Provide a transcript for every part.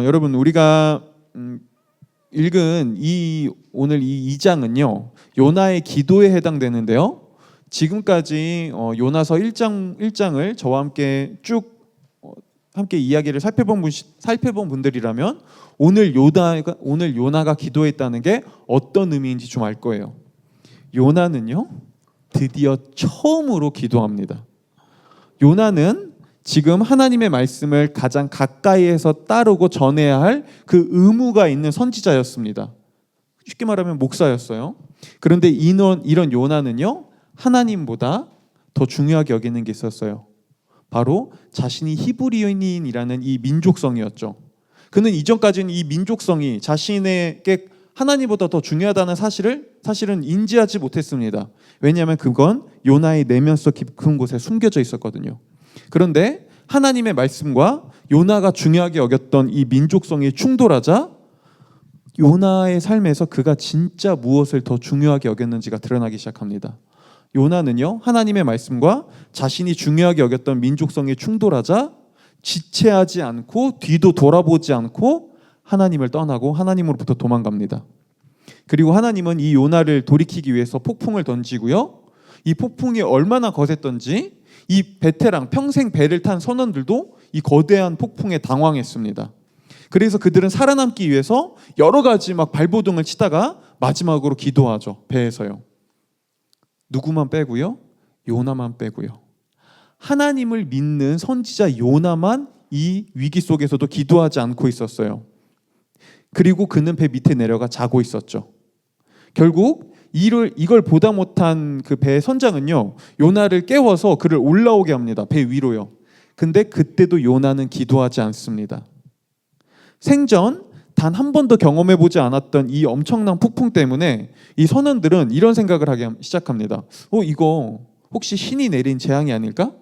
여러분 우리가 읽은 오늘 이 2장은요 요나의 기도에 해당되는데요. 지금까지 요나서 1장을 저와 함께 쭉 함께 이야기를 살펴본 분들이라면 오늘 요나가 기도했다는 게 어떤 의미인지 좀 알 거예요. 요나는요 드디어 처음으로 기도합니다. 요나는 지금 하나님의 말씀을 가장 가까이에서 따르고 전해야 할 그 의무가 있는 선지자였습니다. 쉽게 말하면 목사였어요. 그런데 이런 요나는요 하나님보다 더 중요하게 여기는 게 있었어요. 바로 자신이 히브리인이라는 이 민족성이었죠. 그는 이전까지는 이 민족성이 자신에게 하나님보다 더 중요하다는 사실은 인지하지 못했습니다. 왜냐하면 그건 요나의 내면속 깊은 곳에 숨겨져 있었거든요. 그런데 하나님의 말씀과 요나가 중요하게 여겼던 이 민족성이 충돌하자 요나의 삶에서 그가 진짜 무엇을 더 중요하게 여겼는지가 드러나기 시작합니다. 요나는요 하나님의 말씀과 자신이 중요하게 여겼던 민족성이 충돌하자 지체하지 않고 뒤도 돌아보지 않고 하나님을 떠나고 하나님으로부터 도망갑니다. 그리고 하나님은 이 요나를 돌이키기 위해서 폭풍을 던지고요. 이 폭풍이 얼마나 거셌던지 이 베테랑 평생 배를 탄 선원들도 이 거대한 폭풍에 당황했습니다. 그래서 그들은 살아남기 위해서 여러 가지 막 발버둥을 치다가 마지막으로 기도하죠. 배에서요. 누구만 빼고요? 요나만 빼고요. 하나님을 믿는 선지자 요나만 이 위기 속에서도 기도하지 않고 있었어요. 그리고 그는 배 밑에 내려가 자고 있었죠. 결국 이걸 보다 못한 그 배의 선장은요 요나를 깨워서 그를 올라오게 합니다. 배 위로요. 근데 그때도 요나는 기도하지 않습니다. 생전 단 한 번도 경험해보지 않았던 이 엄청난 폭풍 때문에 이 선원들은 이런 생각을 하기 시작합니다. 이거 혹시 신이 내린 재앙이 아닐까?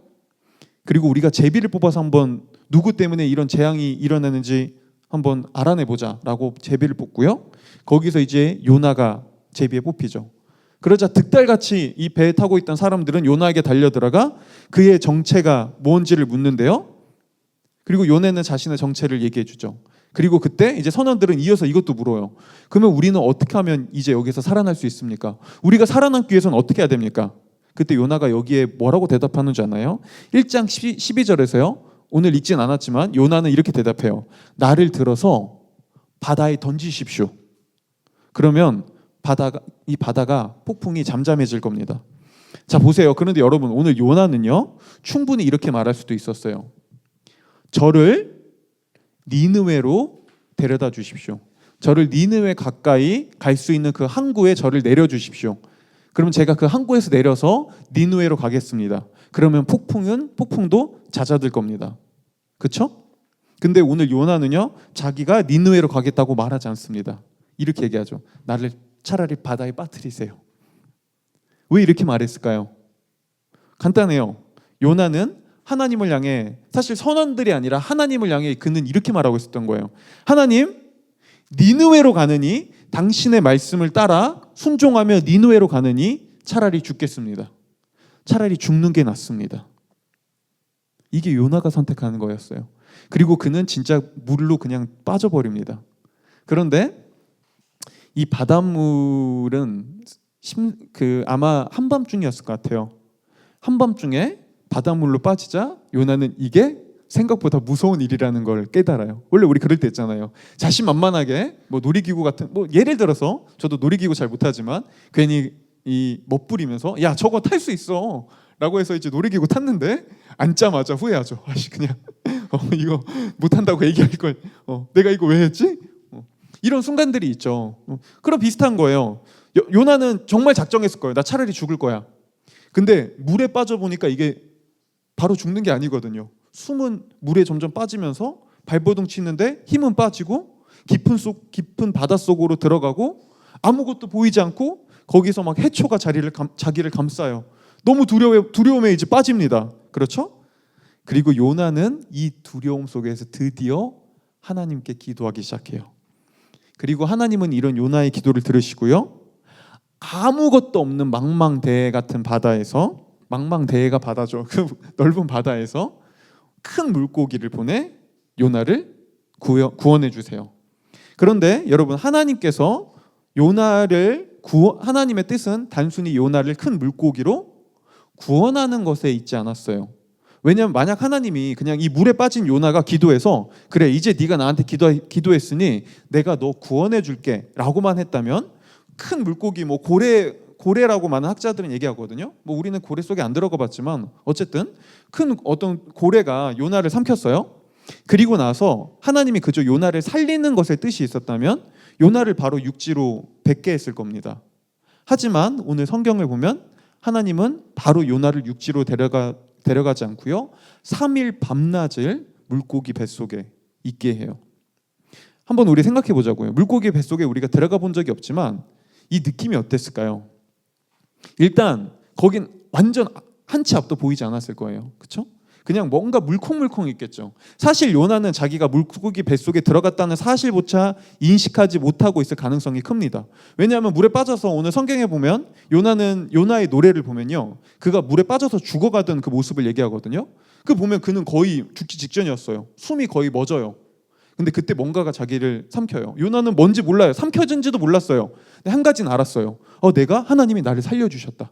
그리고 우리가 제비를 뽑아서 한번 누구 때문에 이런 재앙이 일어나는지 한번 알아내보자 라고 제비를 뽑고요. 거기서 이제 요나가 제비에 뽑히죠. 그러자 득달같이 이 배에 타고 있던 사람들은 요나에게 달려들어가 그의 정체가 뭔지를 묻는데요. 그리고 요나는 자신의 정체를 얘기해 주죠. 그리고 그때 이제 선원들은 이어서 이것도 물어요. 그러면 우리는 어떻게 하면 이제 여기서 살아날 수 있습니까? 우리가 살아남기 위해서는 어떻게 해야 됩니까? 그때 요나가 여기에 뭐라고 대답하는 줄 아나요? 1장 12절에서요. 오늘 읽진 않았지만 요나는 이렇게 대답해요. 나를 들어서 바다에 던지십시오. 그러면 이 바다가 폭풍이 잠잠해질 겁니다. 자 보세요. 그런데 여러분 오늘 요나는요 충분히 이렇게 말할 수도 있었어요. 저를 니느웨로 데려다 주십시오. 저를 니느웨 가까이 갈 수 있는 그 항구에 저를 내려주십시오. 그러면 제가 그 항구에서 내려서 니느웨로 가겠습니다. 그러면 폭풍도 잦아들 겁니다. 그렇죠? 근데 오늘 요나는요 자기가 니느웨로 가겠다고 말하지 않습니다. 이렇게 얘기하죠. 나를 차라리 바다에 빠뜨리세요. 왜 이렇게 말했을까요? 간단해요. 요나는 하나님을 향해 사실 선원들이 아니라 하나님을 향해 그는 이렇게 말하고 있었던 거예요. 하나님, 니느웨로 가느니 당신의 말씀을 따라 순종하며 니느웨로 가느니 차라리 죽겠습니다. 차라리 죽는 게 낫습니다. 이게 요나가 선택하는 거였어요. 그리고 그는 진짜 물로 그냥 빠져버립니다. 그런데 이 바닷물은 아마 한밤중이었을 것 같아요. 한밤중에 바닷물로 빠지자 요나는 이게 생각보다 무서운 일이라는 걸 깨달아요. 원래 우리 그럴 때 있잖아요. 자신만만하게 뭐 놀이기구 같은 예를 들어서 저도 놀이기구 잘 못하지만 괜히 이 멋부리면서 야 저거 탈 수 있어 라고 해서 이제 놀이기구 탔는데 앉자마자 후회하죠. 그냥 이거 못한다고 얘기할 걸 내가 이거 왜 했지? 이런 순간들이 있죠. 그럼 비슷한 거예요. 요나는 정말 작정했을 거예요. 나 차라리 죽을 거야. 근데 물에 빠져보니까 이게 바로 죽는 게 아니거든요. 숨은 물에 점점 빠지면서 발버둥 치는데 힘은 빠지고 깊은 바닷속으로 들어가고 아무것도 보이지 않고 거기서 막 해초가 자기를 감싸요. 너무 두려움에 이제 빠집니다. 그렇죠? 그리고 요나는 이 두려움 속에서 드디어 하나님께 기도하기 시작해요. 그리고 하나님은 이런 요나의 기도를 들으시고요. 아무것도 없는 망망대해 같은 바다에서 망망대해가 바다죠. 그 넓은 바다에서 큰 물고기를 보내 요나를 구원해 주세요. 그런데 여러분, 하나님께서 하나님의 뜻은 단순히 요나를 큰 물고기로 구원하는 것에 있지 않았어요. 왜냐하면 만약 하나님이 그냥 이 물에 빠진 요나가 기도해서 그래 이제 네가 나한테 기도했으니 내가 너 구원해 줄게 라고만 했다면, 큰 물고기 뭐 고래라고 많은 학자들은 얘기하거든요. 뭐 우리는 고래 속에 안 들어가 봤지만 어쨌든 큰 어떤 고래가 요나를 삼켰어요. 그리고 나서 하나님이 그저 요나를 살리는 것에 뜻이 있었다면 요나를 바로 육지로 뱉게 했을 겁니다. 하지만 오늘 성경을 보면 하나님은 바로 요나를 육지로 데려가지 않고요, 3일 밤낮을 물고기 뱃속에 있게 해요. 한번 우리 생각해 보자고요. 물고기 뱃속에 우리가 들어가 본 적이 없지만 이 느낌이 어땠을까요? 일단 거긴 완전 한 치 앞도 보이지 않았을 거예요. 그렇죠? 그냥 뭔가 물컹물컹 있겠죠. 사실 요나는 자기가 물고기 뱃속에 들어갔다는 사실조차 인식하지 못하고 있을 가능성이 큽니다. 왜냐하면 물에 빠져서, 오늘 성경에 보면 요나의 노래를 보면요, 그가 물에 빠져서 죽어가던 그 모습을 얘기하거든요. 그 보면 그는 거의 죽기 직전이었어요. 숨이 거의 멎어요. 근데 그때 뭔가가 자기를 삼켜요. 요나는 뭔지 몰라요. 삼켜진지도 몰랐어요. 근데 한 가지는 알았어요. 내가 하나님이 나를 살려주셨다.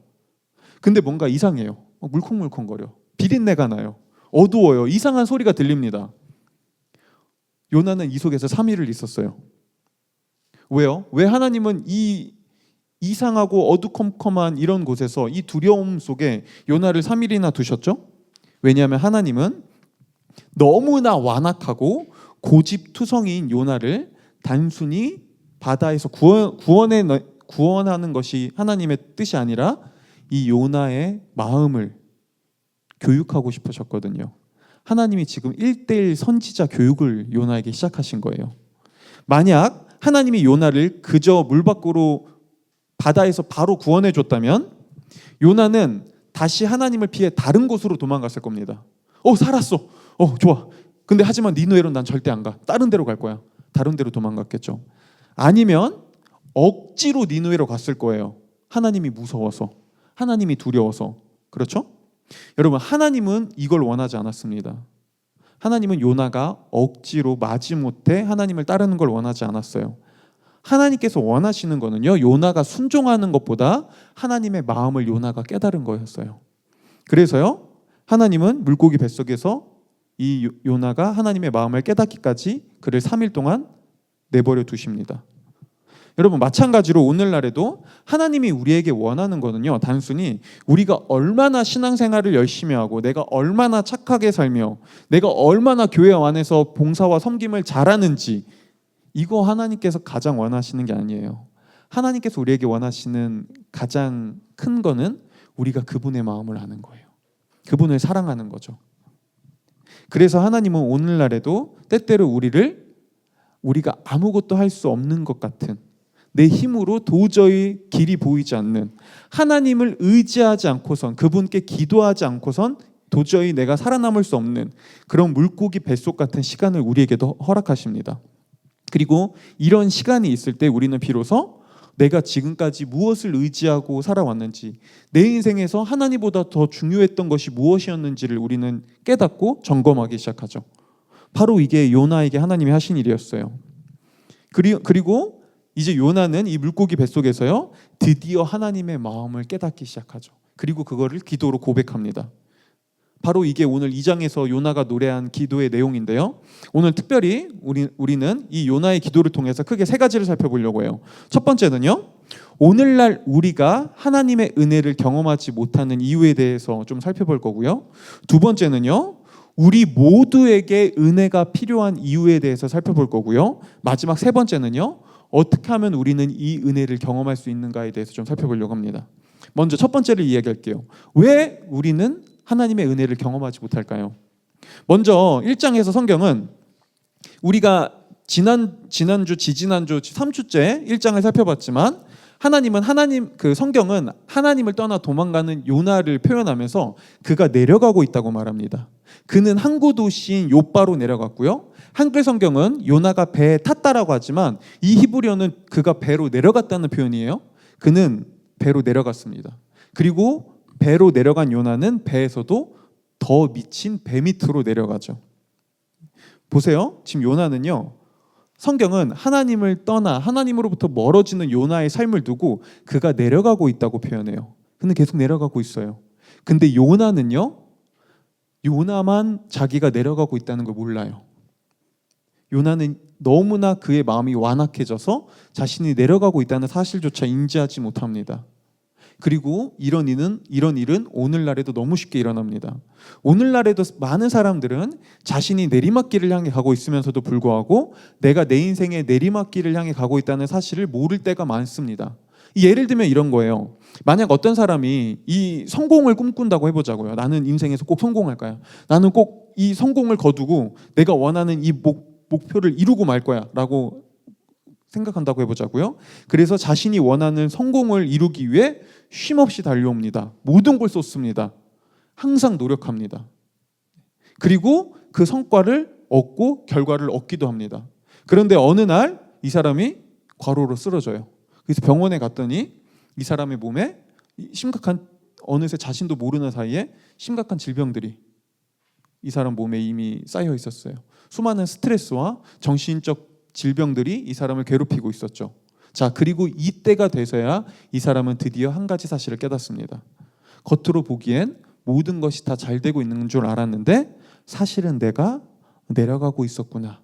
근데 뭔가 이상해요. 물컹물컹거려. 비린내가 나요. 어두워요. 이상한 소리가 들립니다. 요나는 이 속에서 3일을 있었어요. 왜요? 왜 하나님은 이 이상하고 어두컴컴한 이런 곳에서, 이 두려움 속에 요나를 3일이나 두셨죠? 왜냐하면 하나님은 너무나 완악하고 고집투성이인 요나를 단순히 바다에서 구원하는 것이 하나님의 뜻이 아니라 이 요나의 마음을 교육하고 싶으셨거든요. 하나님이 지금 1:1 선지자 교육을 요나에게 시작하신 거예요. 만약 하나님이 요나를 그저 물 밖으로, 바다에서 바로 구원해 줬다면 요나는 다시 하나님을 피해 다른 곳으로 도망갔을 겁니다. 살았어. 좋아. 근데 하지만 니느웨로 난 절대 안 가. 다른 데로 갈 거야. 다른 데로 도망갔겠죠. 아니면 억지로 니느웨로 갔을 거예요. 하나님이 무서워서, 하나님이 두려워서. 그렇죠? 여러분, 하나님은 이걸 원하지 않았습니다. 하나님은 요나가 억지로 마지못해 하나님을 따르는 걸 원하지 않았어요. 하나님께서 원하시는 거는요, 요나가 순종하는 것보다 하나님의 마음을 요나가 깨달은 거였어요. 그래서요, 하나님은 물고기 뱃속에서 이 요나가 하나님의 마음을 깨닫기까지 그를 3일 동안 내버려 두십니다. 여러분, 마찬가지로 오늘날에도 하나님이 우리에게 원하는 거는요, 단순히 우리가 얼마나 신앙생활을 열심히 하고, 내가 얼마나 착하게 살며, 내가 얼마나 교회 안에서 봉사와 섬김을 잘하는지, 이거 하나님께서 가장 원하시는 게 아니에요. 하나님께서 우리에게 원하시는 가장 큰 거는 우리가 그분의 마음을 아는 거예요. 그분을 사랑하는 거죠. 그래서 하나님은 오늘날에도 때때로 우리가 아무것도 할 수 없는 것 같은, 내 힘으로 도저히 길이 보이지 않는, 하나님을 의지하지 않고선, 그분께 기도하지 않고선 도저히 내가 살아남을 수 없는 그런 물고기 뱃속 같은 시간을 우리에게도 허락하십니다. 그리고 이런 시간이 있을 때 우리는 비로소 내가 지금까지 무엇을 의지하고 살아왔는지, 내 인생에서 하나님보다 더 중요했던 것이 무엇이었는지를 우리는 깨닫고 점검하기 시작하죠. 바로 이게 요나에게 하나님이 하신 일이었어요. 그리고 이제 요나는 이 물고기 뱃속에서요, 드디어 하나님의 마음을 깨닫기 시작하죠. 그리고 그거를 기도로 고백합니다. 바로 이게 오늘 2장에서 요나가 노래한 기도의 내용인데요. 오늘 특별히 우리는 이 요나의 기도를 통해서 크게 3가지를 살펴보려고 해요. 첫 번째는요, 오늘날 우리가 하나님의 은혜를 경험하지 못하는 이유에 대해서 좀 살펴볼 거고요. 두 번째는요, 우리 모두에게 은혜가 필요한 이유에 대해서 살펴볼 거고요. 마지막 3번째는요, 어떻게 하면 우리는 이 은혜를 경험할 수 있는가에 대해서 좀 살펴보려고 합니다. 먼저 첫 번째를 이야기할게요. 왜 우리는 하나님의 은혜를 경험하지 못할까요? 먼저 1장에서 성경은 우리가 지난주, 지지난주 3주째 1장을 살펴봤지만, 성경은 하나님을 떠나 도망가는 요나를 표현하면서 그가 내려가고 있다고 말합니다. 그는 항구 도시인 요바로 내려갔고요. 한글 성경은 요나가 배에 탔다라고 하지만 이 히브리어는 그가 배로 내려갔다는 표현이에요. 그는 배로 내려갔습니다. 그리고 배로 내려간 요나는 배에서도 더 미친 배 밑으로 내려가죠. 보세요. 지금 요나는요. 성경은 하나님을 떠나 하나님으로부터 멀어지는 요나의 삶을 두고 그가 내려가고 있다고 표현해요. 근데 계속 내려가고 있어요. 근데 요나는요. 요나만 자기가 내려가고 있다는 걸 몰라요. 요나는 너무나 그의 마음이 완악해져서 자신이 내려가고 있다는 사실조차 인지하지 못합니다. 그리고 이런 일은 오늘날에도 너무 쉽게 일어납니다. 오늘날에도 많은 사람들은 자신이 내리막길을 향해 가고 있으면서도 불구하고 내가 내 인생의 내리막길을 향해 가고 있다는 사실을 모를 때가 많습니다. 예를 들면 이런 거예요. 만약 어떤 사람이 이 성공을 꿈꾼다고 해보자고요. 나는 인생에서 꼭 성공할 거야. 나는 꼭 이 성공을 거두고 내가 원하는 이 목표를 이루고 말 거야 라고 생각한다고 해보자고요. 그래서 자신이 원하는 성공을 이루기 위해 쉼없이 달려옵니다. 모든 걸 쏟습니다. 항상 노력합니다. 그리고 그 성과를 얻고 결과를 얻기도 합니다. 그런데 어느 날 이 사람이 과로로 쓰러져요. 그래서 병원에 갔더니 이 사람의 몸에 심각한, 어느새 자신도 모르는 사이에 심각한 질병들이 이 사람 몸에 이미 쌓여 있었어요. 수많은 스트레스와 정신적 질병들이 이 사람을 괴롭히고 있었죠. 자, 그리고 이때가 돼서야 이 사람은 드디어 한 가지 사실을 깨닫습니다. 겉으로 보기엔 모든 것이 다 잘 되고 있는 줄 알았는데 사실은 내가 내려가고 있었구나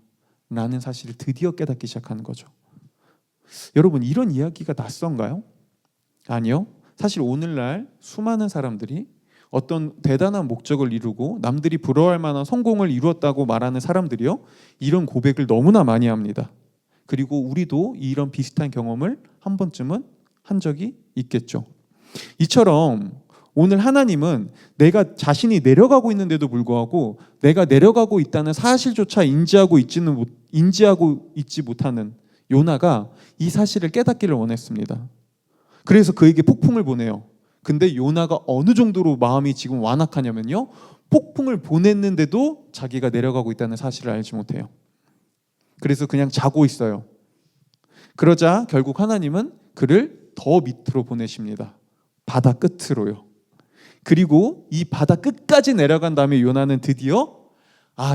라는 사실을 드디어 깨닫기 시작하는 거죠. 여러분, 이런 이야기가 낯선가요? 아니요. 사실 오늘날 수많은 사람들이 어떤 대단한 목적을 이루고 남들이 부러워할 만한 성공을 이루었다고 말하는 사람들이요, 이런 고백을 너무나 많이 합니다. 그리고 우리도 이런 비슷한 경험을 한 번쯤은 한 적이 있겠죠. 이처럼 오늘 하나님은 내가 자신이 내려가고 있는데도 불구하고 내가 내려가고 있다는 사실조차 인지하고 있지 못하는 요나가 이 사실을 깨닫기를 원했습니다. 그래서 그에게 폭풍을 보내요. 근데 요나가 어느 정도로 마음이 지금 완악하냐면요, 폭풍을 보냈는데도 자기가 내려가고 있다는 사실을 알지 못해요. 그래서 그냥 자고 있어요. 그러자 결국 하나님은 그를 더 밑으로 보내십니다. 바다 끝으로요. 그리고 이 바다 끝까지 내려간 다음에 요나는 드디어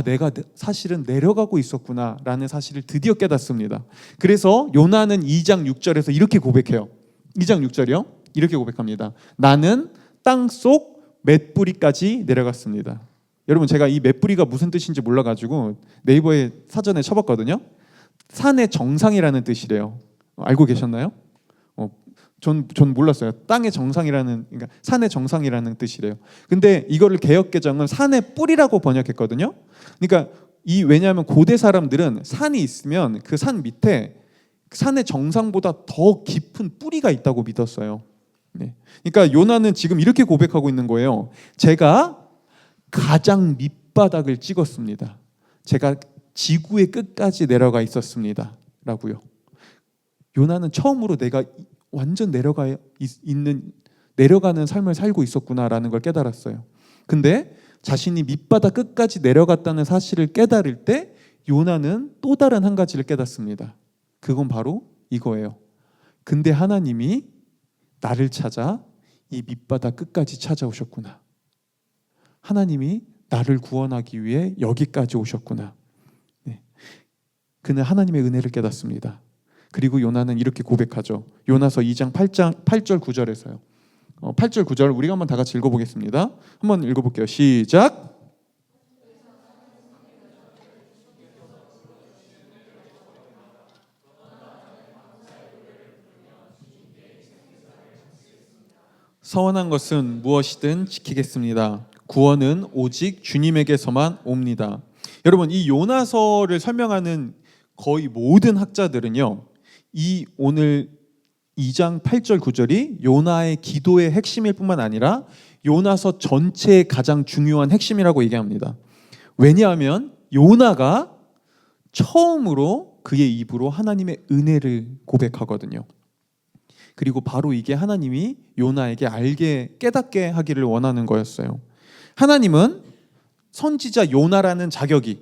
내가 사실은 내려가고 있었구나 라는 사실을 드디어 깨닫습니다. 그래서 요나는 2장 6절에서 이렇게 고백해요. 2장 6절이요. 이렇게 고백합니다. 나는 땅속 맷뿌리까지 내려갔습니다. 여러분, 제가 이 맷뿌리가 무슨 뜻인지 몰라가지고 네이버에 사전에 쳐봤거든요. 산의 정상이라는 뜻이래요. 알고 계셨나요? 전 몰랐어요. 땅의 정상이라는, 그러니까 산의 정상이라는 뜻이래요. 근데 이거를 개역개정은 산의 뿌리라고 번역했거든요. 그러니까 왜냐하면 고대 사람들은 산이 있으면 그 산 밑에 산의 정상보다 더 깊은 뿌리가 있다고 믿었어요. 네. 그러니까 요나는 지금 이렇게 고백하고 있는 거예요. 제가 가장 밑바닥을 찍었습니다. 제가 지구의 끝까지 내려가 있었습니다. 라고요. 요나는 처음으로 내가 완전 내려가는 삶을 살고 있었구나라는 걸 깨달았어요. 근데 자신이 밑바닥 끝까지 내려갔다는 사실을 깨달을 때 요나는 또 다른 한 가지를 깨닫습니다. 그건 바로 이거예요. 근데 하나님이 나를 찾아 이 밑바닥 끝까지 찾아오셨구나. 하나님이 나를 구원하기 위해 여기까지 오셨구나. 네. 그는 하나님의 은혜를 깨닫습니다. 그리고 요나는 이렇게 고백하죠. 요나서 2장 8절 9절에서요. 8절 9절 우리가 한번 다 같이 읽어보겠습니다. 한번 읽어볼게요. 시작. 서원한 것은 무엇이든 지키겠습니다. 구원은 오직 주님에게서만 옵니다. 여러분, 이 요나서를 설명하는 거의 모든 학자들은요, 이 오늘 2장 8절 9절이 요나의 기도의 핵심일 뿐만 아니라 요나서 전체의 가장 중요한 핵심이라고 얘기합니다. 왜냐하면 요나가 처음으로 그의 입으로 하나님의 은혜를 고백하거든요. 그리고 바로 이게 하나님이 요나에게 깨닫게 하기를 원하는 거였어요. 하나님은 선지자 요나라는 자격이,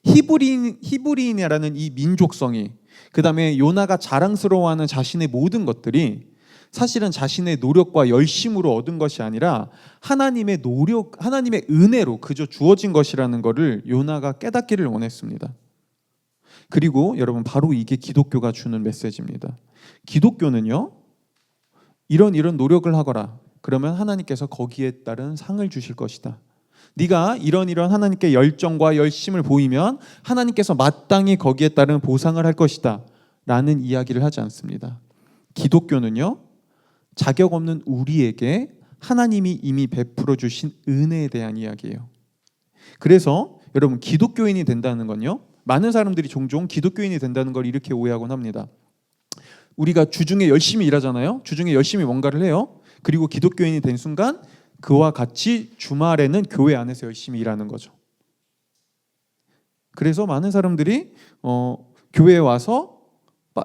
히브리인이라는 이 민족성이, 그 다음에 요나가 자랑스러워하는 자신의 모든 것들이 사실은 자신의 노력과 열심으로 얻은 것이 아니라 하나님의 노력, 하나님의 은혜로 그저 주어진 것이라는 것을 요나가 깨닫기를 원했습니다. 그리고 여러분, 바로 이게 기독교가 주는 메시지입니다. 기독교는요, 이런 노력을 하거라. 그러면 하나님께서 거기에 따른 상을 주실 것이다. 네가 이런 하나님께 열정과 열심을 보이면 하나님께서 마땅히 거기에 따른 보상을 할 것이다 라는 이야기를 하지 않습니다. 기독교는요, 자격 없는 우리에게 하나님이 이미 베풀어 주신 은혜에 대한 이야기예요. 그래서 여러분, 기독교인이 된다는 건요, 많은 사람들이 종종 기독교인이 된다는 걸 이렇게 오해하곤 합니다. 우리가 주중에 열심히 일하잖아요. 주중에 열심히 뭔가를 해요. 그리고 기독교인이 된 순간 그와 같이 주말에는 교회 안에서 열심히 일하는 거죠. 그래서 많은 사람들이 교회에 와서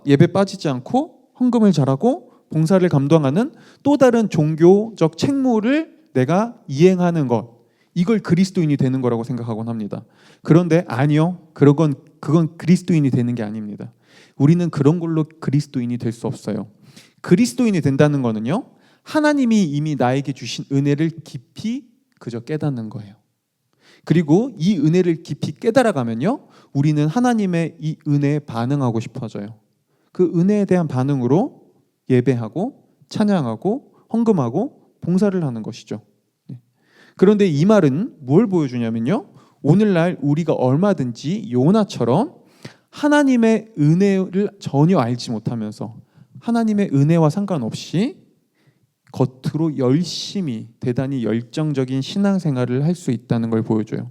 예배 빠지지 않고 헌금을 잘하고 봉사를 감당하는 또 다른 종교적 책무를 내가 이행하는 것, 이걸 그리스도인이 되는 거라고 생각하곤 합니다. 그런데 아니요, 그건 그리스도인이 되는 게 아닙니다. 우리는 그런 걸로 그리스도인이 될 수 없어요. 그리스도인이 된다는 거는요, 하나님이 이미 나에게 주신 은혜를 깊이 그저 깨닫는 거예요. 그리고 이 은혜를 깊이 깨달아가면요, 우리는 하나님의 이 은혜에 반응하고 싶어져요. 그 은혜에 대한 반응으로 예배하고 찬양하고 헌금하고 봉사를 하는 것이죠. 그런데 이 말은 뭘 보여주냐면요, 오늘날 우리가 얼마든지 요나처럼 하나님의 은혜를 전혀 알지 못하면서 하나님의 은혜와 상관없이 겉으로 열심히 대단히 열정적인 신앙생활을 할 수 있다는 걸 보여줘요.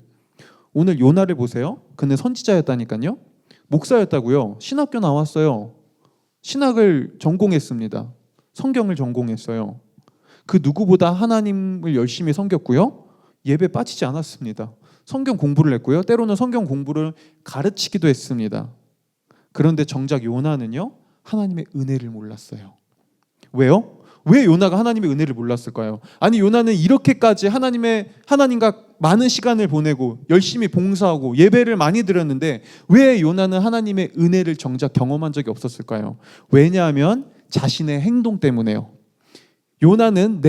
오늘 요나를 보세요. 그는 선지자였다니까요. 목사였다고요. 신학교 나왔어요. 신학을 전공했습니다. 성경을 전공했어요. 그 누구보다 하나님을 열심히 섬겼고요. 예배 빠지지 않았습니다. 성경 공부를 했고요. 때로는 성경 공부를 가르치기도 했습니다. 그런데 정작 요나는요, 하나님의 은혜를 몰랐어요. 왜요? 왜 요나가 하나님의 은혜를 몰랐을까요? 아니, 요나는 이렇게까지 하나님과 많은 시간을 보내고 열심히 봉사하고 예배를 많이 드렸는데 왜 요나는 하나님의 은혜를 정작 경험한 적이 없었을까요? 왜냐하면 자신의 행동 때문에요. 요나는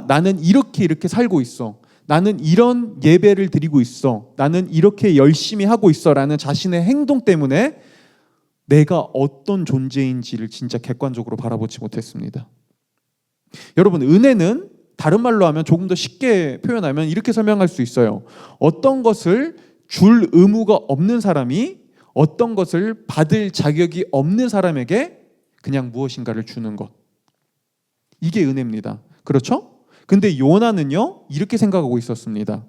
나는 이렇게 살고 있어. 나는 이런 예배를 드리고 있어. 나는 이렇게 열심히 하고 있어. 라는 자신의 행동 때문에 내가 어떤 존재인지를 진짜 객관적으로 바라보지 못했습니다. 여러분, 은혜는 다른 말로 하면 조금 더 쉽게 표현하면 이렇게 설명할 수 있어요. 어떤 것을 줄 의무가 없는 사람이 어떤 것을 받을 자격이 없는 사람에게 그냥 무엇인가를 주는 것. 이게 은혜입니다. 그렇죠? 근데 요나는요, 이렇게 생각하고 있었습니다.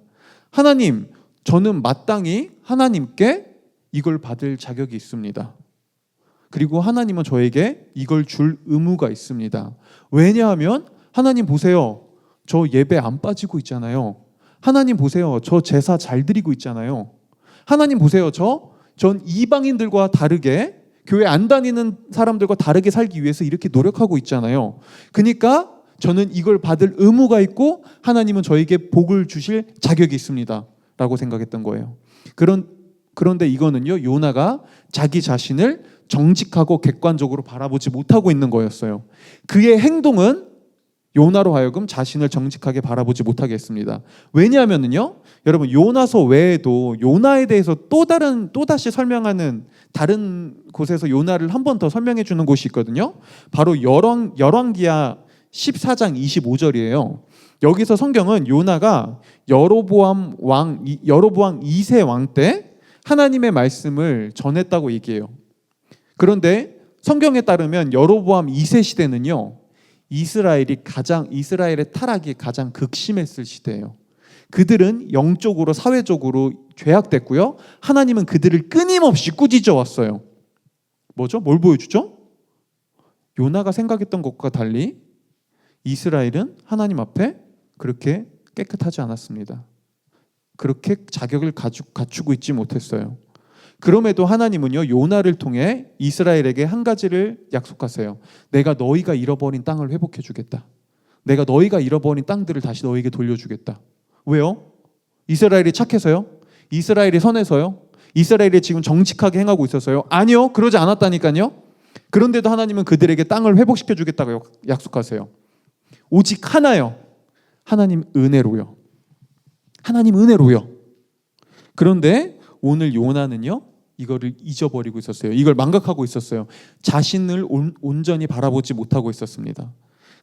하나님, 저는 마땅히 하나님께 이걸 받을 자격이 있습니다. 그리고 하나님은 저에게 이걸 줄 의무가 있습니다. 왜냐하면 하나님 보세요. 저 예배 안 빠지고 있잖아요. 하나님 보세요. 저 제사 잘 드리고 있잖아요. 하나님 보세요. 전 이방인들과 다르게 교회 안 다니는 사람들과 다르게 살기 위해서 이렇게 노력하고 있잖아요. 그러니까 저는 이걸 받을 의무가 있고 하나님은 저에게 복을 주실 자격이 있습니다. 라고 생각했던 거예요. 그런데 이거는요, 요나가 자기 자신을 정직하고 객관적으로 바라보지 못하고 있는 거였어요. 그의 행동은 요나로 하여금 자신을 정직하게 바라보지 못하게 했습니다. 왜냐하면요, 여러분, 요나서 외에도 요나에 대해서 또다시 설명하는 다른 곳에서 요나를 한 번 더 설명해 주는 곳이 있거든요. 바로 열왕기하 14장 25절이에요. 여기서 성경은 요나가 여로보암 2세 왕 때 하나님의 말씀을 전했다고 얘기해요. 그런데 성경에 따르면 여로보암 2세 시대는요, 이스라엘의 타락이 가장 극심했을 시대예요. 그들은 영적으로 사회적으로 죄악됐고요. 하나님은 그들을 끊임없이 꾸짖어 왔어요. 뭐죠? 뭘 보여주죠? 요나가 생각했던 것과 달리 이스라엘은 하나님 앞에 그렇게 깨끗하지 않았습니다. 그렇게 자격을 갖추고 있지 못했어요. 그럼에도 하나님은요, 요나를 통해 이스라엘에게 한 가지를 약속하세요. 내가 너희가 잃어버린 땅을 회복해 주겠다. 내가 너희가 잃어버린 땅들을 다시 너희에게 돌려주겠다. 왜요? 이스라엘이 착해서요? 이스라엘이 선해서요? 이스라엘이 지금 정직하게 행하고 있어서요? 아니요, 그러지 않았다니까요. 그런데도 하나님은 그들에게 땅을 회복시켜 주겠다고 약속하세요. 오직 하나요. 하나님 은혜로요. 하나님 은혜로요. 그런데 오늘 요나는요, 이거를 잊어버리고 있었어요. 이걸 망각하고 있었어요. 자신을 온전히 바라보지 못하고 있었습니다.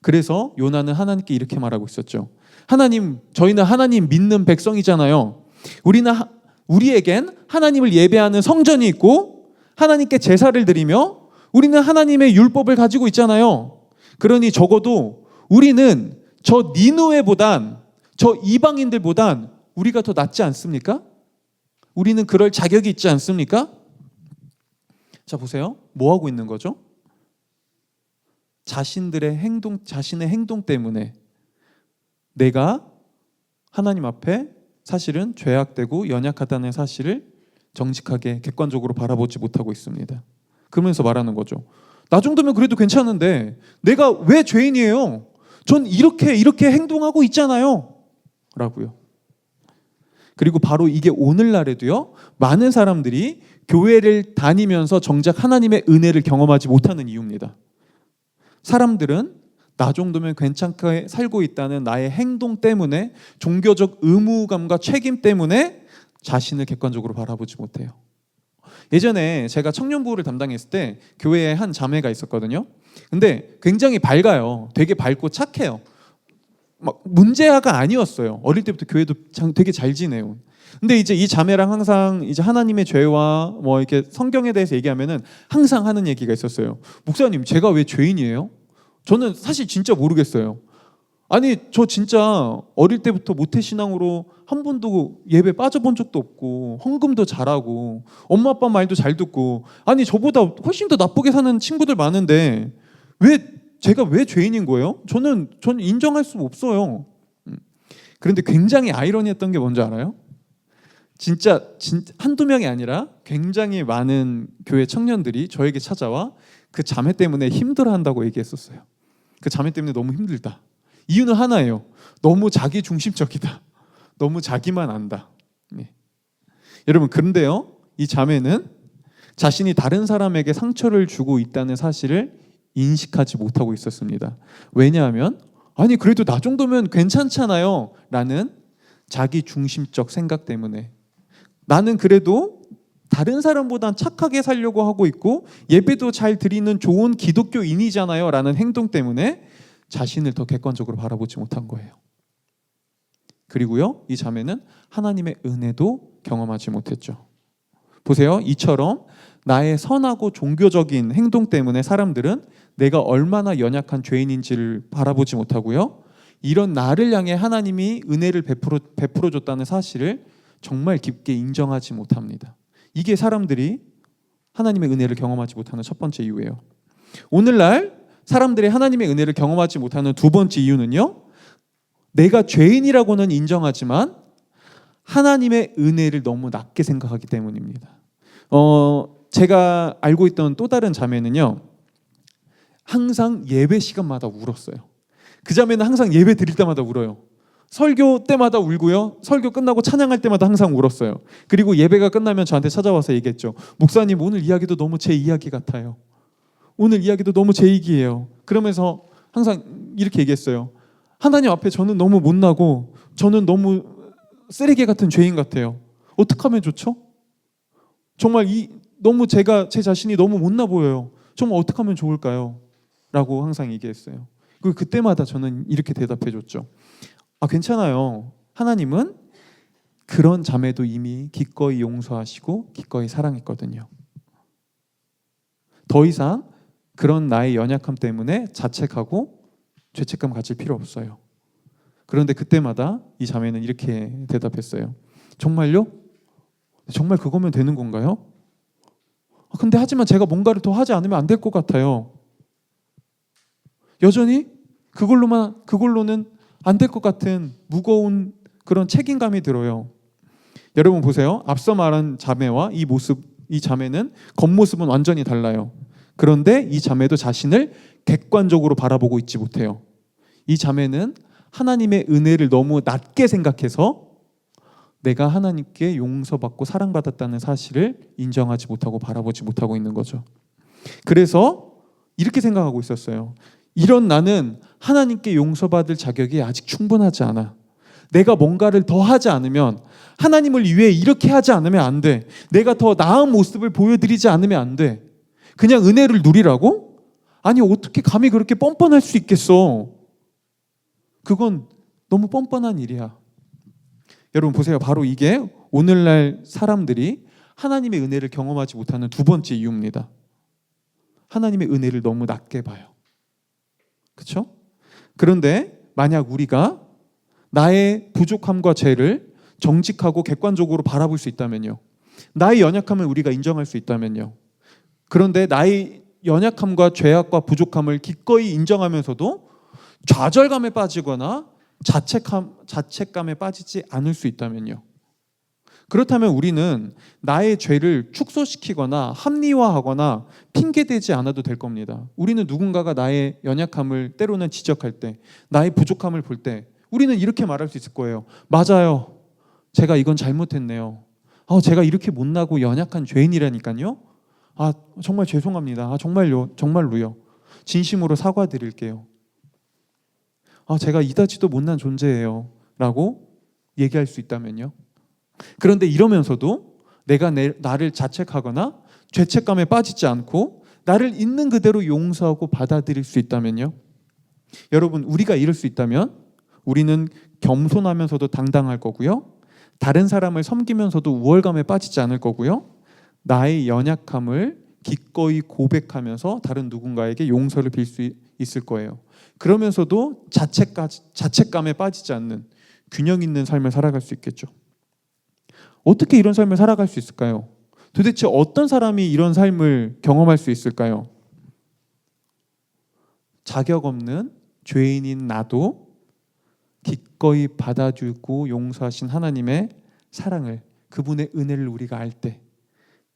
그래서 요나는 하나님께 이렇게 말하고 있었죠. 하나님, 저희는 하나님 믿는 백성이잖아요. 우리에겐 하나님을 예배하는 성전이 있고 하나님께 제사를 드리며 우리는 하나님의 율법을 가지고 있잖아요. 그러니 적어도 우리는 저 니느웨보단, 저 이방인들보단 우리가 더 낫지 않습니까? 우리는 그럴 자격이 있지 않습니까? 자, 보세요. 뭐 하고 있는 거죠? 자신의 행동 때문에 내가 하나님 앞에 사실은 죄악되고 연약하다는 사실을 정직하게 객관적으로 바라보지 못하고 있습니다. 그러면서 말하는 거죠. 나 정도면 그래도 괜찮은데 내가 왜 죄인이에요? 전 이렇게 행동하고 있잖아요. 라고요. 그리고 바로 이게 오늘날에도요, 많은 사람들이 교회를 다니면서 정작 하나님의 은혜를 경험하지 못하는 이유입니다. 사람들은 나 정도면 괜찮게 살고 있다는 나의 행동 때문에, 종교적 의무감과 책임 때문에 자신을 객관적으로 바라보지 못해요. 예전에 제가 청년부를 담당했을 때 교회에 한 자매가 있었거든요. 근데 굉장히 밝아요. 되게 밝고 착해요. 막 문제아가 아니었어요. 어릴 때부터 교회도 되게 잘 지내요. 근데 이제 이 자매랑 항상 이제 하나님의 죄와 뭐 이렇게 성경에 대해서 얘기하면은 항상 하는 얘기가 있었어요. 목사님, 제가 왜 죄인이에요? 저는 사실 진짜 모르겠어요. 아니, 저 진짜 어릴 때부터 모태신앙으로 한 번도 예배 빠져본 적도 없고 헌금도 잘하고 엄마 아빠 말도 잘 듣고, 아니 저보다 훨씬 더 나쁘게 사는 친구들 많은데 제가 왜 죄인인 거예요? 저는 인정할 수 없어요. 그런데 굉장히 아이러니했던 게 뭔지 알아요? 진짜 한두 명이 아니라 굉장히 많은 교회 청년들이 저에게 찾아와 그 자매 때문에 힘들어한다고 얘기했었어요. 그 자매 때문에 너무 힘들다. 이유는 하나예요. 너무 자기 중심적이다. 너무 자기만 안다. 네. 여러분, 그런데요, 이 자매는 자신이 다른 사람에게 상처를 주고 있다는 사실을 인식하지 못하고 있었습니다. 왜냐하면 아니 그래도 나 정도면 괜찮잖아요 라는 자기 중심적 생각 때문에, 나는 그래도 다른 사람보단 착하게 살려고 하고 있고 예배도 잘 드리는 좋은 기독교인이잖아요 라는 행동 때문에 자신을 더 객관적으로 바라보지 못한 거예요. 그리고요, 이 자매는 하나님의 은혜도 경험하지 못했죠. 보세요. 이처럼 나의 선하고 종교적인 행동 때문에 사람들은 내가 얼마나 연약한 죄인인지를 바라보지 못하고요, 이런 나를 향해 하나님이 은혜를 베풀어 줬다는 사실을 정말 깊게 인정하지 못합니다. 이게 사람들이 하나님의 은혜를 경험하지 못하는 첫 번째 이유예요. 오늘날 사람들이 하나님의 은혜를 경험하지 못하는 두 번째 이유는요, 내가 죄인이라고는 인정하지만 하나님의 은혜를 너무 낮게 생각하기 때문입니다. 제가 알고 있던 또 다른 자매는요, 항상 예배 시간마다 울었어요. 그 자매는 항상 예배 드릴 때마다 울어요. 설교 때마다 울고요, 설교 끝나고 찬양할 때마다 항상 울었어요. 그리고 예배가 끝나면 저한테 찾아와서 얘기했죠. 목사님, 오늘 이야기도 너무 제 이야기 같아요. 오늘 이야기도 너무 제 얘기예요. 그러면서 항상 이렇게 얘기했어요. 하나님 앞에 저는 너무 못나고 저는 너무 쓰레기 같은 죄인 같아요. 어떻게 하면 좋죠? 정말 너무 제 자신이 너무 못나 보여요. 정말 어떻게 하면 좋을까요? 라고 항상 얘기했어요. 그때마다 저는 이렇게 대답해 줬죠. 괜찮아요. 하나님은 그런 자매도 이미 기꺼이 용서하시고 기꺼이 사랑했거든요. 더 이상 그런 나의 연약함 때문에 자책하고 죄책감 가질 필요 없어요. 그런데 그때마다 이 자매는 이렇게 대답했어요. 정말요? 정말 그거면 되는 건가요? 근데 하지만 제가 뭔가를 더 하지 않으면 안 될 것 같아요. 여전히 그걸로는 안 될 것 같은 무거운 그런 책임감이 들어요. 여러분 보세요. 앞서 말한 자매와 이 자매는 겉모습은 완전히 달라요. 그런데 이 자매도 자신을 객관적으로 바라보고 있지 못해요. 이 자매는 하나님의 은혜를 너무 낮게 생각해서 내가 하나님께 용서받고 사랑받았다는 사실을 인정하지 못하고 바라보지 못하고 있는 거죠. 그래서 이렇게 생각하고 있었어요. 이런 나는 하나님께 용서받을 자격이 아직 충분하지 않아. 내가 뭔가를 더 하지 않으면, 하나님을 위해 이렇게 하지 않으면 안 돼. 내가 더 나은 모습을 보여드리지 않으면 안 돼. 그냥 은혜를 누리라고? 아니, 어떻게 감히 그렇게 뻔뻔할 수 있겠어? 그건 너무 뻔뻔한 일이야. 여러분 보세요. 바로 이게 오늘날 사람들이 하나님의 은혜를 경험하지 못하는 두 번째 이유입니다. 하나님의 은혜를 너무 낮게 봐요. 그렇죠? 그런데 만약 우리가 나의 부족함과 죄를 정직하고 객관적으로 바라볼 수 있다면요. 나의 연약함을 우리가 인정할 수 있다면요. 그런데 나의 연약함과 죄악과 부족함을 기꺼이 인정하면서도 좌절감에 빠지거나 자책감에 빠지지 않을 수 있다면요. 그렇다면 우리는 나의 죄를 축소시키거나 합리화하거나 핑계대지 않아도 될 겁니다. 우리는 누군가가 나의 연약함을 때로는 지적할 때, 나의 부족함을 볼 때 우리는 이렇게 말할 수 있을 거예요. 맞아요. 제가 이건 잘못했네요. 제가 이렇게 못나고 연약한 죄인이라니까요. 정말 죄송합니다. 정말로요. 진심으로 사과드릴게요. 제가 이다지도 못난 존재예요. 라고 얘기할 수 있다면요. 그런데 이러면서도 내가 나를 자책하거나 죄책감에 빠지지 않고 나를 있는 그대로 용서하고 받아들일 수 있다면요. 여러분, 우리가 이럴 수 있다면 우리는 겸손하면서도 당당할 거고요. 다른 사람을 섬기면서도 우월감에 빠지지 않을 거고요. 나의 연약함을 기꺼이 고백하면서 다른 누군가에게 용서를 빌 수 있을 거예요. 그러면서도 자책감에 빠지지 않는 균형 있는 삶을 살아갈 수 있겠죠. 어떻게 이런 삶을 살아갈 수 있을까요? 도대체 어떤 사람이 이런 삶을 경험할 수 있을까요? 자격 없는 죄인인 나도 기꺼이 받아주고 용서하신 하나님의 사랑을, 그분의 은혜를 우리가 알 때,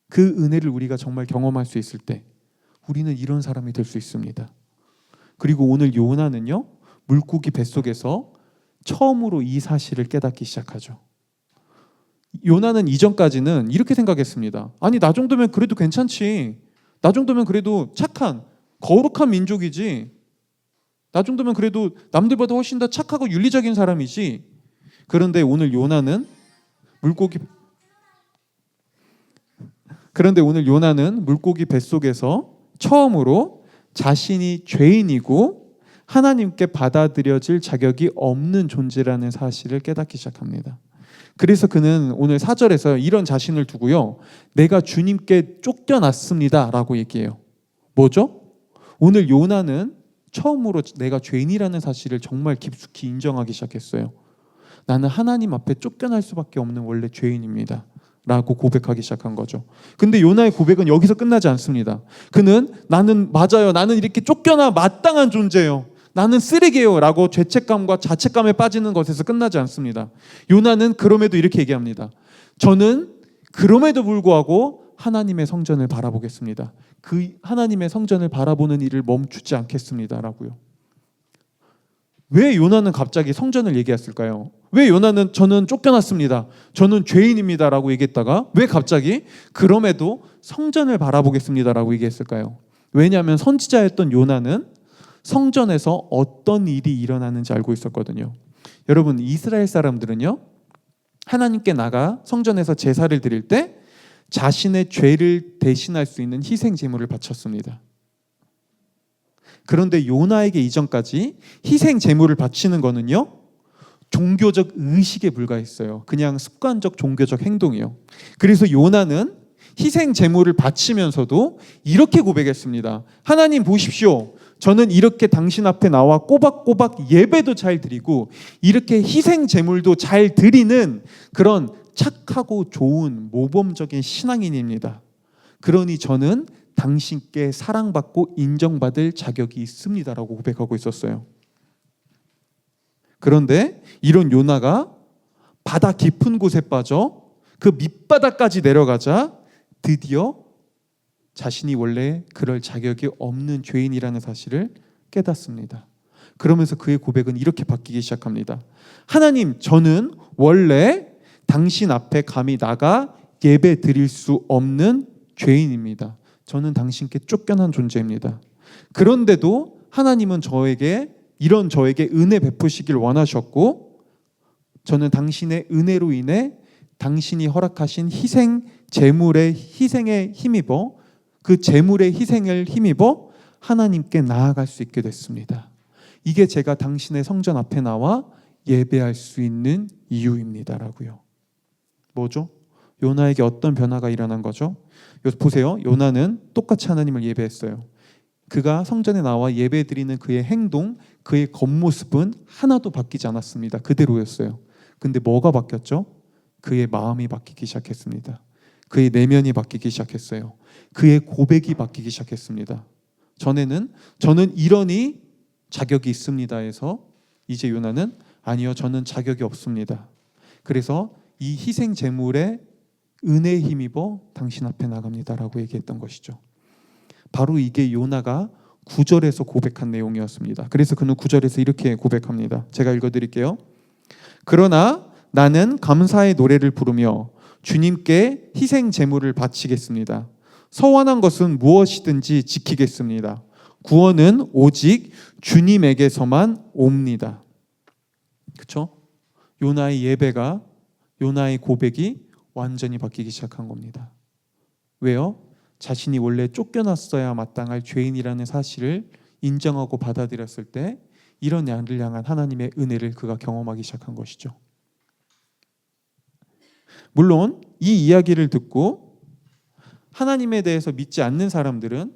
그 은혜를 우리가 정말 경험할 수 있을 때 우리는 이런 사람이 될 수 있습니다. 그리고 오늘 요나는요, 물고기 뱃속에서 처음으로 이 사실을 깨닫기 시작하죠. 요나는 이전까지는 이렇게 생각했습니다. 아니, 나 정도면 그래도 괜찮지. 나 정도면 그래도 착한, 거룩한 민족이지. 나 정도면 그래도 남들보다 훨씬 더 착하고 윤리적인 사람이지. 그런데 오늘 요나는 물고기 뱃속에서 처음으로 자신이 죄인이고 하나님께 받아들여질 자격이 없는 존재라는 사실을 깨닫기 시작합니다. 그래서 그는 오늘 4절에서 이런 자신을 두고요, 내가 주님께 쫓겨났습니다 라고 얘기해요. 뭐죠? 오늘 요나는 처음으로 내가 죄인이라는 사실을 정말 깊숙이 인정하기 시작했어요. 나는 하나님 앞에 쫓겨날 수밖에 없는 원래 죄인입니다 라고 고백하기 시작한 거죠. 근데 요나의 고백은 여기서 끝나지 않습니다. 그는 나는 이렇게 쫓겨나 마땅한 존재예요. 나는 쓰레기예요 라고 죄책감과 자책감에 빠지는 것에서 끝나지 않습니다. 요나는 그럼에도 이렇게 얘기합니다. 저는 그럼에도 불구하고 하나님의 성전을 바라보겠습니다. 그 하나님의 성전을 바라보는 일을 멈추지 않겠습니다 라고요. 왜 요나는 갑자기 성전을 얘기했을까요? 왜 요나는 저는 쫓겨났습니다, 저는 죄인입니다 라고 얘기했다가 왜 갑자기 그럼에도 성전을 바라보겠습니다 라고 얘기했을까요? 왜냐하면 선지자였던 요나는 성전에서 어떤 일이 일어나는지 알고 있었거든요. 여러분, 이스라엘 사람들은요, 하나님께 나가 성전에서 제사를 드릴 때 자신의 죄를 대신할 수 있는 희생 제물을 바쳤습니다. 그런데 요나에게 이전까지 희생 제물을 바치는 거는요, 종교적 의식에 불과했어요. 그냥 습관적 종교적 행동이요. 그래서 요나는 희생 제물을 바치면서도 이렇게 고백했습니다. 하나님 보십시오. 저는 이렇게 당신 앞에 나와 꼬박꼬박 예배도 잘 드리고 이렇게 희생 제물도 잘 드리는 그런 착하고 좋은 모범적인 신앙인입니다. 그러니 저는 당신께 사랑받고 인정받을 자격이 있습니다라고 고백하고 있었어요. 그런데 이런 요나가 바다 깊은 곳에 빠져 그 밑바닥까지 내려가자 드디어 자신이 원래 그럴 자격이 없는 죄인이라는 사실을 깨닫습니다. 그러면서 그의 고백은 이렇게 바뀌기 시작합니다. 하나님, 저는 원래 당신 앞에 감히 나가 예배 드릴 수 없는 죄인입니다. 저는 당신께 쫓겨난 존재입니다. 그런데도 하나님은 저에게 은혜 베푸시길 원하셨고, 저는 당신의 은혜로 인해 당신이 허락하신 제물의 희생에 힘입어, 그 제물의 희생을 힘입어 하나님께 나아갈 수 있게 됐습니다. 이게 제가 당신의 성전 앞에 나와 예배할 수 있는 이유입니다라고요. 뭐죠? 요나에게 어떤 변화가 일어난 거죠? 보세요. 요나는 똑같이 하나님을 예배했어요. 그가 성전에 나와 예배드리는 그의 행동, 그의 겉모습은 하나도 바뀌지 않았습니다. 그대로였어요. 근데 뭐가 바뀌었죠? 그의 마음이 바뀌기 시작했습니다. 그의 내면이 바뀌기 시작했어요. 그의 고백이 바뀌기 시작했습니다. 전에는 저는 이러니 자격이 있습니다 해서, 이제 요나는 아니요, 저는 자격이 없습니다. 그래서 이 희생 제물에 은혜에 힘입어 당신 앞에 나갑니다라고 얘기했던 것이죠. 바로 이게 요나가 9절에서 고백한 내용이었습니다. 그래서 그는 9절에서 이렇게 고백합니다. 제가 읽어드릴게요. 그러나 나는 감사의 노래를 부르며 주님께 희생 제물을 바치겠습니다. 서원한 것은 무엇이든지 지키겠습니다. 구원은 오직 주님에게서만 옵니다. 그렇죠? 요나의 예배가, 요나의 고백이 완전히 바뀌기 시작한 겁니다. 왜요? 자신이 원래 쫓겨났어야 마땅할 죄인이라는 사실을 인정하고 받아들였을 때 이런 나를 향한 하나님의 은혜를 그가 경험하기 시작한 것이죠. 물론 이 이야기를 듣고 하나님에 대해서 믿지 않는 사람들은,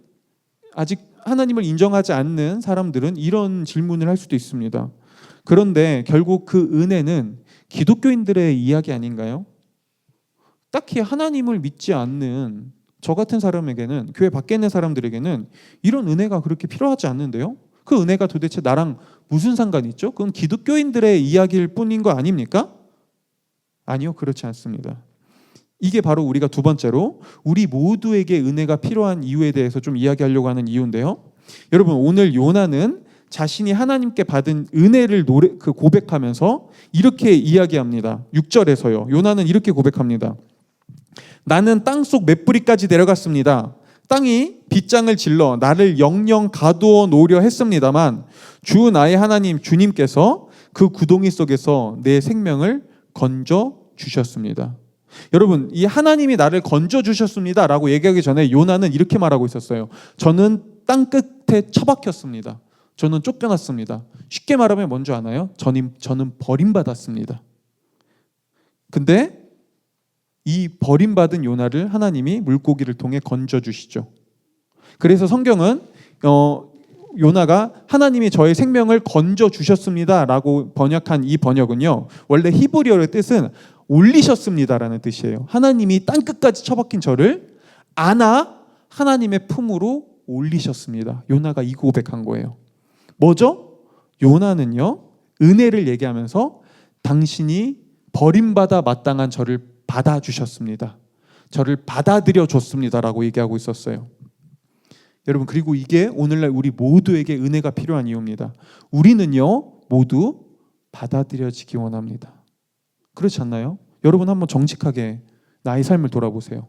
아직 하나님을 인정하지 않는 사람들은 이런 질문을 할 수도 있습니다. 그런데 결국 그 은혜는 기독교인들의 이야기 아닌가요? 딱히 하나님을 믿지 않는 저 같은 사람에게는, 교회 밖에 있는 사람들에게는 이런 은혜가 그렇게 필요하지 않는데요? 그 은혜가 도대체 나랑 무슨 상관이 있죠? 그건 기독교인들의 이야기일 뿐인 거 아닙니까? 아니요, 그렇지 않습니다. 이게 바로 우리가 두 번째로 우리 모두에게 은혜가 필요한 이유에 대해서 좀 이야기하려고 하는 이유인데요. 여러분, 오늘 요나는 자신이 하나님께 받은 은혜를 고백하면서 이렇게 이야기합니다. 6절에서요. 요나는 이렇게 고백합니다. 나는 땅속 맷뿌리까지 내려갔습니다. 땅이 빗장을 질러 나를 영영 가두어 놓으려 했습니다만 주 나의 하나님 주님께서 그 구덩이 속에서 내 생명을 건져 주셨습니다. 여러분, 이 하나님이 나를 건져 주셨습니다 라고 얘기하기 전에 요나는 이렇게 말하고 있었어요. 저는 땅 끝에 처박혔습니다. 저는 쫓겨났습니다. 쉽게 말하면 뭔지 아나요? 저는 버림받았습니다. 근데 이 버림받은 요나를 하나님이 물고기를 통해 건져 주시죠. 그래서 성경은 요나가 하나님이 저의 생명을 건져 주셨습니다 라고 번역한 이 번역은요, 원래 히브리어의 뜻은 올리셨습니다라는 뜻이에요. 하나님이 땅끝까지 처박힌 저를 안아 하나님의 품으로 올리셨습니다. 요나가 이 고백한 거예요. 뭐죠? 요나는요, 은혜를 얘기하면서 당신이 버림받아 마땅한 저를 받아주셨습니다. 저를 받아들여 줬습니다라고 얘기하고 있었어요. 여러분, 그리고 이게 오늘날 우리 모두에게 은혜가 필요한 이유입니다. 우리는요, 모두 받아들여지기 원합니다. 그렇지 않나요? 여러분, 한번 정직하게 나의 삶을 돌아보세요.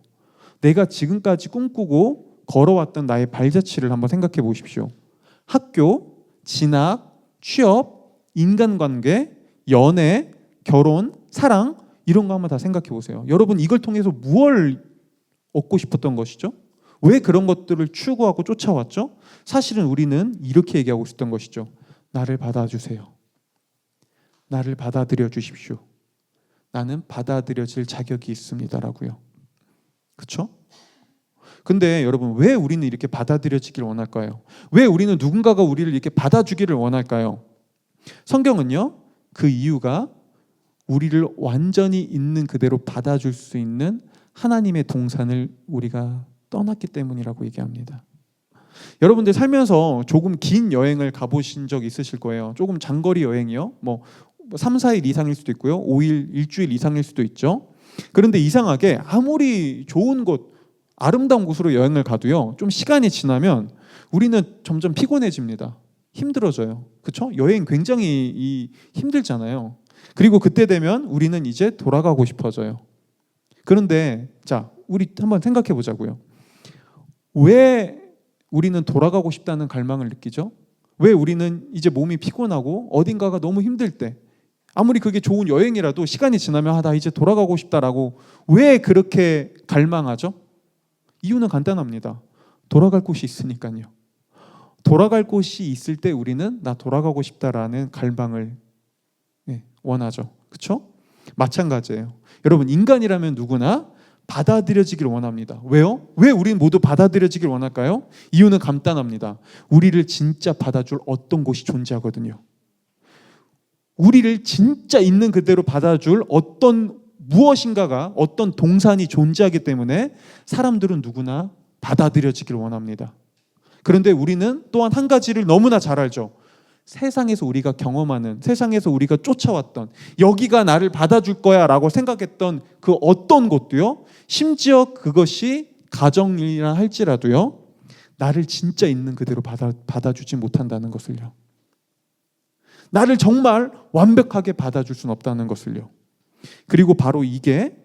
내가 지금까지 꿈꾸고 걸어왔던 나의 발자취를 한번 생각해 보십시오. 학교, 진학, 취업, 인간관계, 연애, 결혼, 사랑, 이런 거 한번 다 생각해 보세요. 여러분, 이걸 통해서 무엇을 얻고 싶었던 것이죠? 왜 그런 것들을 추구하고 쫓아왔죠? 사실은 우리는 이렇게 얘기하고 있었던 것이죠. 나를 받아주세요. 나를 받아들여 주십시오. 나는 받아들여질 자격이 있습니다라고요. 그렇죠? 근데 여러분, 왜 우리는 이렇게 받아들여지기를 원할까요? 왜 우리는 누군가가 우리를 이렇게 받아주기를 원할까요? 성경은요, 그 이유가 우리를 완전히 있는 그대로 받아줄 수 있는 하나님의 동산을 우리가 떠났기 때문이라고 얘기합니다. 여러분들 살면서 조금 긴 여행을 가보신 적 있으실 거예요. 조금 장거리 여행이요. 3, 4일 이상일 수도 있고요. 5일, 일주일 이상일 수도 있죠. 그런데 이상하게 아무리 좋은 곳, 아름다운 곳으로 여행을 가도요, 좀 시간이 지나면 우리는 점점 피곤해집니다. 힘들어져요. 그렇죠? 여행 굉장히 힘들잖아요. 그리고 그때 되면 우리는 이제 돌아가고 싶어져요. 그런데 자, 우리 한번 생각해 보자고요. 왜 우리는 돌아가고 싶다는 갈망을 느끼죠? 왜 우리는 이제 몸이 피곤하고 어딘가가 너무 힘들 때, 아무리 그게 좋은 여행이라도 시간이 지나면 나 이제 돌아가고 싶다라고 왜 그렇게 갈망하죠? 이유는 간단합니다. 돌아갈 곳이 있으니까요. 돌아갈 곳이 있을 때 우리는 나 돌아가고 싶다라는 갈망을 원하죠. 그렇죠? 마찬가지예요. 여러분, 인간이라면 누구나 받아들여지길 원합니다. 왜요? 왜 우리는 모두 받아들여지길 원할까요? 이유는 간단합니다. 우리를 진짜 받아줄 어떤 곳이 존재하거든요. 우리를 진짜 있는 그대로 받아줄 어떤 무엇인가가, 어떤 동산이 존재하기 때문에 사람들은 누구나 받아들여지길 원합니다. 그런데 우리는 또한 한 가지를 너무나 잘 알죠. 세상에서 우리가 경험하는, 세상에서 우리가 쫓아왔던, 여기가 나를 받아줄 거야 라고 생각했던 그 어떤 곳도요, 심지어 그것이 가정이라 할지라도요, 나를 진짜 있는 그대로 받아주지 못한다는 것을요. 나를 정말 완벽하게 받아줄 수는 없다는 것을요. 그리고 바로 이게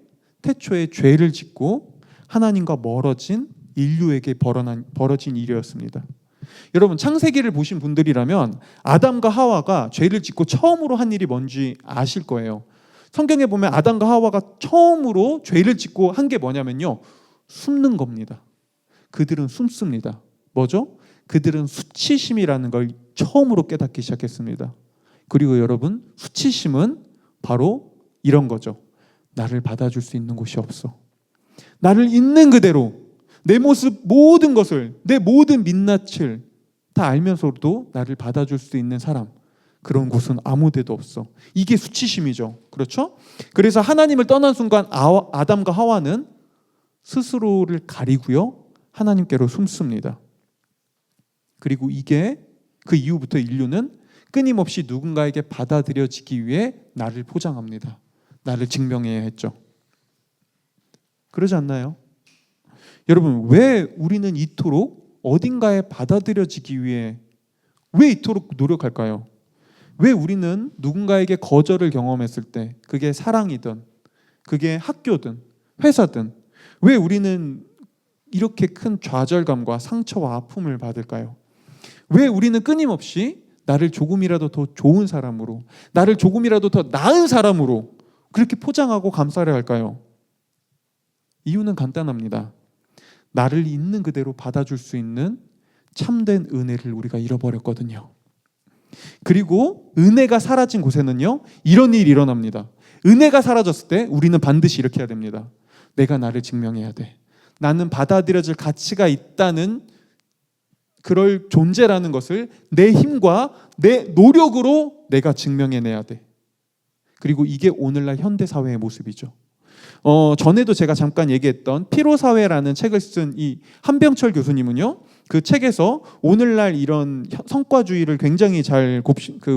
태초에 죄를 짓고 하나님과 멀어진 인류에게 벌어진 일이었습니다. 여러분, 창세기를 보신 분들이라면 아담과 하와가 죄를 짓고 처음으로 한 일이 뭔지 아실 거예요. 성경에 보면 아담과 하와가 처음으로 죄를 짓고 한 게 뭐냐면요, 숨는 겁니다. 그들은 숨습니다. 뭐죠? 그들은 수치심이라는 걸 처음으로 깨닫기 시작했습니다. 그리고 여러분, 수치심은 바로 이런 거죠. 나를 받아줄 수 있는 곳이 없어. 나를 있는 그대로 내 모습 모든 것을, 내 모든 민낯을 다 알면서도 나를 받아줄 수 있는 사람, 그런 곳은 아무 데도 없어. 이게 수치심이죠. 그렇죠? 그래서 하나님을 떠난 순간 아담과 하와는 스스로를 가리고요, 하나님께로 숨습니다. 그리고 이게 그 이후부터 인류는 끊임없이 누군가에게 받아들여지기 위해 나를 포장합니다. 나를 증명해야 했죠. 그러지 않나요? 여러분, 왜 우리는 이토록 어딘가에 받아들여지기 위해 왜 이토록 노력할까요? 왜 우리는 누군가에게 거절을 경험했을 때, 그게 사랑이든 그게 학교든 회사든, 왜 우리는 이렇게 큰 좌절감과 상처와 아픔을 받을까요? 왜 우리는 끊임없이 나를 조금이라도 더 좋은 사람으로, 나를 조금이라도 더 나은 사람으로 그렇게 포장하고 감싸려 할까요? 이유는 간단합니다. 나를 있는 그대로 받아줄 수 있는 참된 은혜를 우리가 잃어버렸거든요. 그리고 은혜가 사라진 곳에는요, 이런 일이 일어납니다. 은혜가 사라졌을 때 우리는 반드시 이렇게 해야 됩니다. 내가 나를 증명해야 돼. 나는 받아들여질 가치가 있다는, 그럴 존재라는 것을 내 힘과 내 노력으로 내가 증명해내야 돼. 그리고 이게 오늘날 현대사회의 모습이죠. 전에도 제가 잠깐 얘기했던 피로사회라는 책을 쓴 이 한병철 교수님은요, 그 책에서 오늘날 이런 성과주의를 굉장히 잘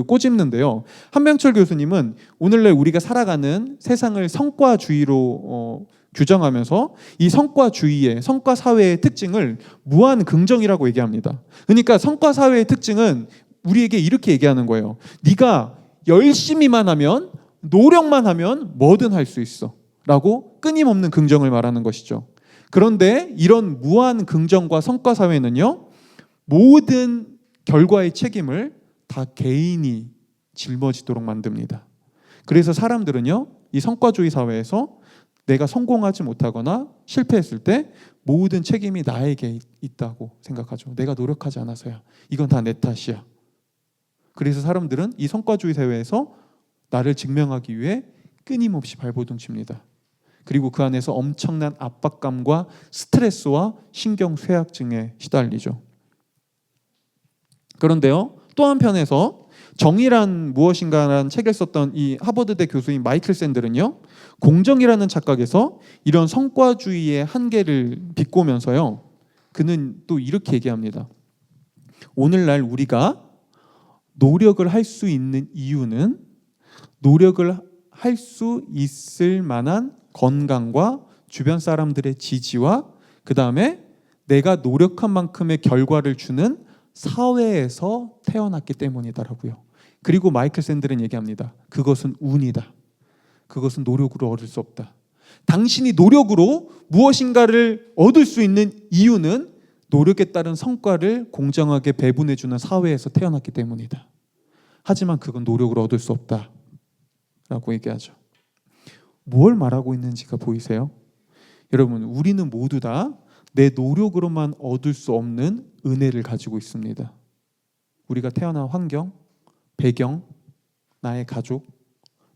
꼬집는데요. 한병철 교수님은 오늘날 우리가 살아가는 세상을 성과주의로 규정하면서 이 성과주의의, 성과사회의 특징을 무한 긍정이라고 얘기합니다. 그러니까 성과사회의 특징은 우리에게 이렇게 얘기하는 거예요. 네가 열심히만 하면, 노력만 하면 뭐든 할 수 있어 라고 끊임없는 긍정을 말하는 것이죠. 그런데 이런 무한 긍정과 성과사회는요, 모든 결과의 책임을 다 개인이 짊어지도록 만듭니다. 그래서 사람들은요, 이 성과주의 사회에서 내가 성공하지 못하거나 실패했을 때 모든 책임이 나에게 있다고 생각하죠. 내가 노력하지 않아서야. 이건 다 내 탓이야. 그래서 사람들은 이 성과주의 사회에서 나를 증명하기 위해 끊임없이 발버둥 칩니다. 그리고 그 안에서 엄청난 압박감과 스트레스와 신경쇠약증에 시달리죠. 그런데요, 또 한편에서 정의란 무엇인가라는 책을 썼던 이 하버드대 교수인 마이클 샌들은요, 공정이라는 착각에서 이런 성과주의의 한계를 비꼬면서요, 그는 또 이렇게 얘기합니다. 오늘날 우리가 노력을 할 수 있는 이유는 노력을 할 수 있을 만한 건강과 주변 사람들의 지지와 그 다음에 내가 노력한 만큼의 결과를 주는 사회에서 태어났기 때문이다라고요. 그리고 마이클 샌들은 얘기합니다. 그것은 운이다. 그것은 노력으로 얻을 수 없다. 당신이 노력으로 무엇인가를 얻을 수 있는 이유는 노력에 따른 성과를 공정하게 배분해주는 사회에서 태어났기 때문이다. 하지만 그건 노력으로 얻을 수 없다 라고 얘기하죠. 뭘 말하고 있는지가 보이세요? 여러분, 우리는 모두 다 내 노력으로만 얻을 수 없는 은혜를 가지고 있습니다. 우리가 태어난 환경, 배경, 나의 가족,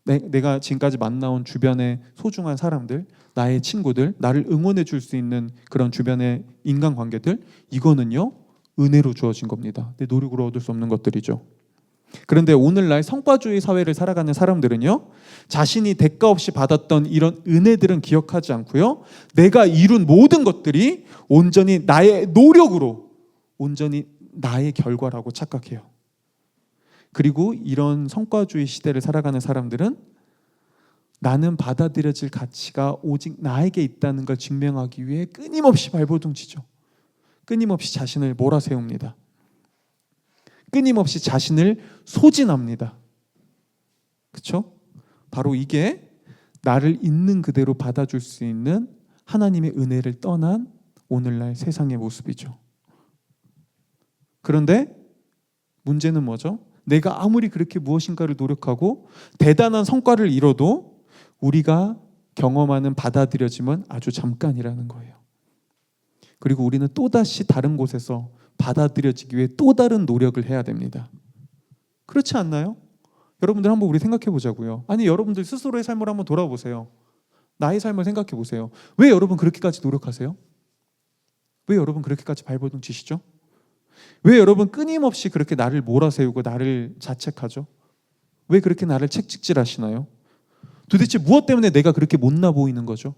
내가 지금까지 만나온 주변의 소중한 사람들, 나의 친구들, 나를 응원해 줄 수 있는 그런 주변의 인간관계들, 이거는요 은혜로 주어진 겁니다. 내 노력으로 얻을 수 없는 것들이죠. 그런데 오늘날 성과주의 사회를 살아가는 사람들은요, 자신이 대가 없이 받았던 이런 은혜들은 기억하지 않고요, 내가 이룬 모든 것들이 온전히 나의 노력으로, 온전히 나의 결과라고 착각해요. 그리고 이런 성과주의 시대를 살아가는 사람들은 나는 받아들여질 가치가 오직 나에게 있다는 걸 증명하기 위해 끊임없이 발버둥치죠. 끊임없이 자신을 몰아세웁니다. 끊임없이 자신을 소진합니다. 그렇죠? 바로 이게 나를 있는 그대로 받아줄 수 있는 하나님의 은혜를 떠난 오늘날 세상의 모습이죠. 그런데 문제는 뭐죠? 내가 아무리 그렇게 무엇인가를 노력하고 대단한 성과를 이뤄도 우리가 경험하는 받아들여짐은 아주 잠깐이라는 거예요. 그리고 우리는 또다시 다른 곳에서 받아들여지기 위해 또 다른 노력을 해야 됩니다. 그렇지 않나요? 여러분들 한번 우리 생각해 보자고요. 아니, 여러분들 스스로의 삶을 한번 돌아보세요. 나의 삶을 생각해 보세요. 왜 여러분 그렇게까지 노력하세요? 왜 여러분 그렇게까지 발버둥 치시죠? 왜 여러분 끊임없이 그렇게 나를 몰아세우고 나를 자책하죠? 왜 그렇게 나를 책찍질하시나요? 도대체 무엇 때문에 내가 그렇게 못나 보이는 거죠?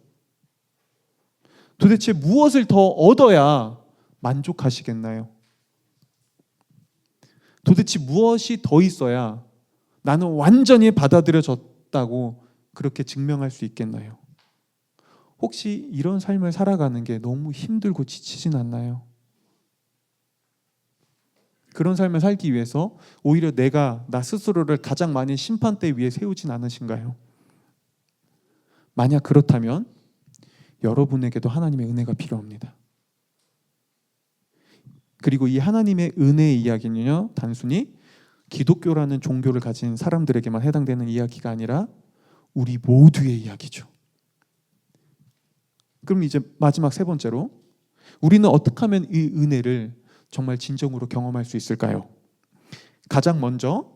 도대체 무엇을 더 얻어야 만족하시겠나요? 도대체 무엇이 더 있어야 나는 완전히 받아들여졌다고 그렇게 증명할 수 있겠나요? 혹시 이런 삶을 살아가는 게 너무 힘들고 지치진 않나요? 그런 삶을 살기 위해서 오히려 내가 나 스스로를 가장 많이 심판대 위에 세우진 않으신가요? 만약 그렇다면 여러분에게도 하나님의 은혜가 필요합니다. 그리고 이 하나님의 은혜의 이야기는요, 단순히 기독교라는 종교를 가진 사람들에게만 해당되는 이야기가 아니라 우리 모두의 이야기죠. 그럼 이제 마지막 세 번째로, 우리는 어떻게 하면 이 은혜를 정말 진정으로 경험할 수 있을까요? 가장 먼저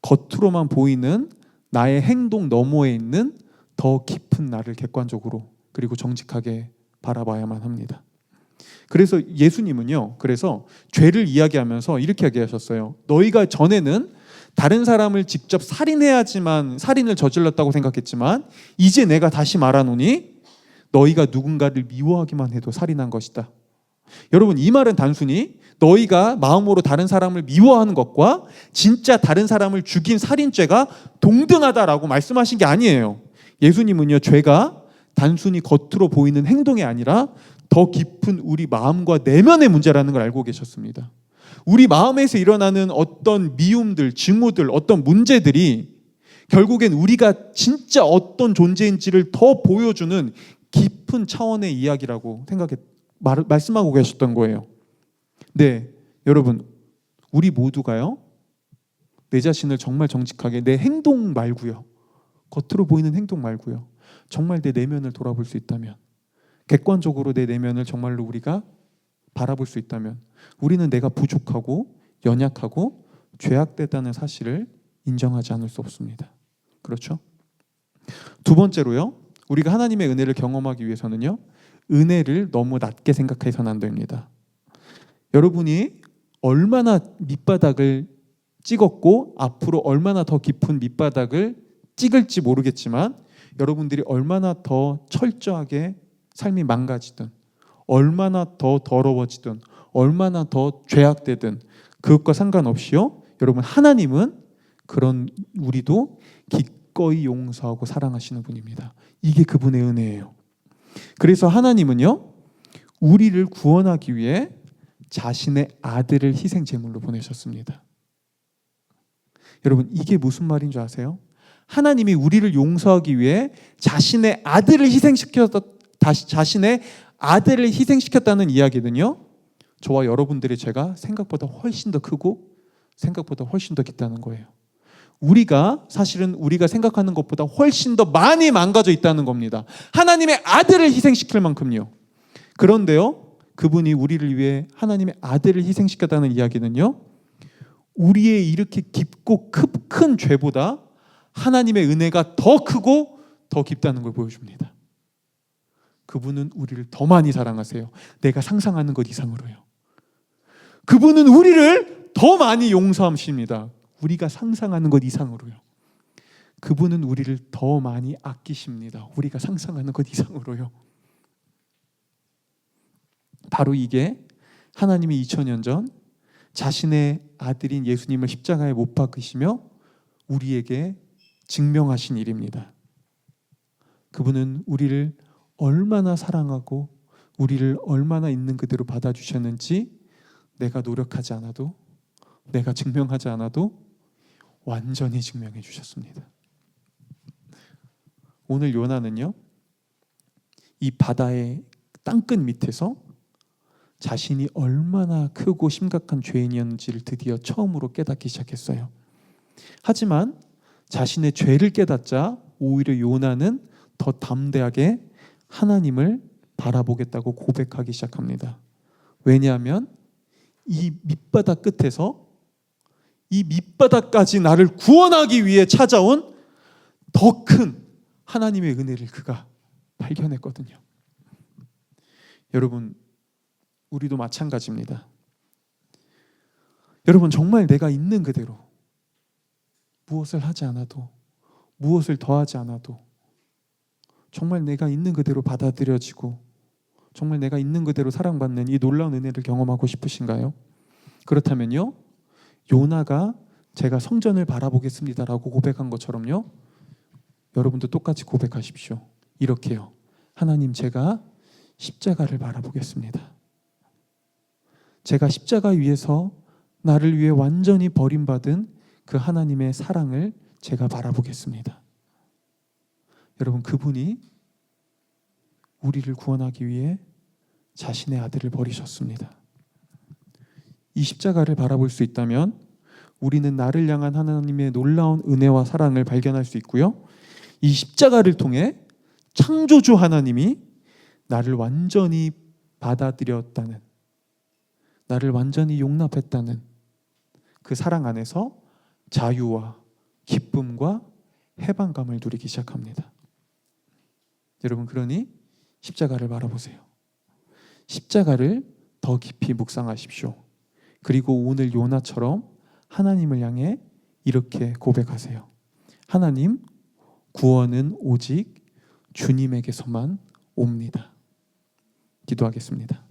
겉으로만 보이는 나의 행동 너머에 있는 더 깊은 나를 객관적으로 그리고 정직하게 바라봐야만 합니다. 그래서 예수님은요, 그래서 죄를 이야기하면서 이렇게 이야기하셨어요. 너희가 전에는 다른 사람을 직접 살인해야지만 살인을 저질렀다고 생각했지만 이제 내가 다시 말하노니 너희가 누군가를 미워하기만 해도 살인한 것이다. 여러분, 이 말은 단순히 너희가 마음으로 다른 사람을 미워하는 것과 진짜 다른 사람을 죽인 살인죄가 동등하다라고 말씀하신 게 아니에요. 예수님은요, 죄가 단순히 겉으로 보이는 행동이 아니라 더 깊은 우리 마음과 내면의 문제라는 걸 알고 계셨습니다. 우리 마음에서 일어나는 어떤 미움들, 증오들, 어떤 문제들이 결국엔 우리가 진짜 어떤 존재인지를 더 보여주는 깊은 차원의 이야기라고 말씀하고 계셨던 거예요. 네, 여러분, 우리 모두가요, 내 자신을 정말 정직하게 내 행동 말고요, 겉으로 보이는 행동 말고요, 정말 내 내면을 돌아볼 수 있다면, 객관적으로 내 내면을 정말로 우리가 바라볼 수 있다면 우리는 내가 부족하고 연약하고 죄악되다는 사실을 인정하지 않을 수 없습니다. 그렇죠? 두 번째로요, 우리가 하나님의 은혜를 경험하기 위해서는요, 은혜를 너무 낮게 생각해서는 안 됩니다. 여러분이 얼마나 밑바닥을 찍었고 앞으로 얼마나 더 깊은 밑바닥을 찍을지 모르겠지만 여러분들이 얼마나 더 철저하게 삶이 망가지든 얼마나 더 더러워지든 얼마나 더 죄악되든 그것과 상관없이요, 여러분, 하나님은 그런 우리도 기꺼이 용서하고 사랑하시는 분입니다. 이게 그분의 은혜예요. 그래서 하나님은요, 우리를 구원하기 위해 자신의 아들을 희생 제물로 보내셨습니다. 여러분, 이게 무슨 말인 줄 아세요? 하나님이 우리를 용서하기 위해 자신의 아들을 희생시켰다는 이야기는요, 저와 여러분들의 죄가 생각보다 훨씬 더 크고 생각보다 훨씬 더 깊다는 거예요. 사실은 우리가 생각하는 것보다 훨씬 더 많이 망가져 있다는 겁니다. 하나님의 아들을 희생시킬 만큼요. 그런데요, 그분이 우리를 위해 하나님의 아들을 희생시켰다는 이야기는요, 우리의 이렇게 깊고 큰 죄보다 하나님의 은혜가 더 크고 더 깊다는 걸 보여줍니다. 그분은 우리를 더 많이 사랑하세요. 내가 상상하는 것 이상으로요. 그분은 우리를 더 많이 용서하십니다. 우리가 상상하는 것 이상으로요. 그분은 우리를 더 많이 아끼십니다. 우리가 상상하는 것 이상으로요. 바로 이게 하나님이 2000년 전 자신의 아들인 예수님을 십자가에 못 박으시며 우리에게 증명하신 일입니다. 그분은 우리를 얼마나 사랑하고 우리를 얼마나 있는 그대로 받아주셨는지 내가 노력하지 않아도, 내가 증명하지 않아도 완전히 증명해 주셨습니다. 오늘 요나는요, 이 바다의 땅끝 밑에서 자신이 얼마나 크고 심각한 죄인이었는지를 드디어 처음으로 깨닫기 시작했어요. 하지만 자신의 죄를 깨닫자 오히려 요나는 더 담대하게 하나님을 바라보겠다고 고백하기 시작합니다. 왜냐하면 이 밑바닥 끝에서 이 밑바닥까지 나를 구원하기 위해 찾아온 더 큰 하나님의 은혜를 그가 발견했거든요. 여러분, 우리도 마찬가지입니다. 여러분, 정말 내가 있는 그대로 무엇을 하지 않아도, 무엇을 더하지 않아도 정말 내가 있는 그대로 받아들여지고 정말 내가 있는 그대로 사랑받는 이 놀라운 은혜를 경험하고 싶으신가요? 그렇다면요, 요나가 제가 성전을 바라보겠습니다라고 고백한 것처럼요, 여러분도 똑같이 고백하십시오. 이렇게요. 하나님, 제가 십자가를 바라보겠습니다. 제가 십자가 위에서 나를 위해 완전히 버림받은 그 하나님의 사랑을 제가 바라보겠습니다. 여러분, 그분이 우리를 구원하기 위해 자신의 아들을 버리셨습니다. 이 십자가를 바라볼 수 있다면 우리는 나를 향한 하나님의 놀라운 은혜와 사랑을 발견할 수 있고요, 이 십자가를 통해 창조주 하나님이 나를 완전히 받아들였다는, 나를 완전히 용납했다는 그 사랑 안에서 자유와 기쁨과 해방감을 누리기 시작합니다. 여러분, 그러니 십자가를 바라보세요. 십자가를 더 깊이 묵상하십시오. 그리고 오늘 요나처럼 하나님을 향해 이렇게 고백하세요. 하나님, 구원은 오직 주님에게서만 옵니다. 기도하겠습니다.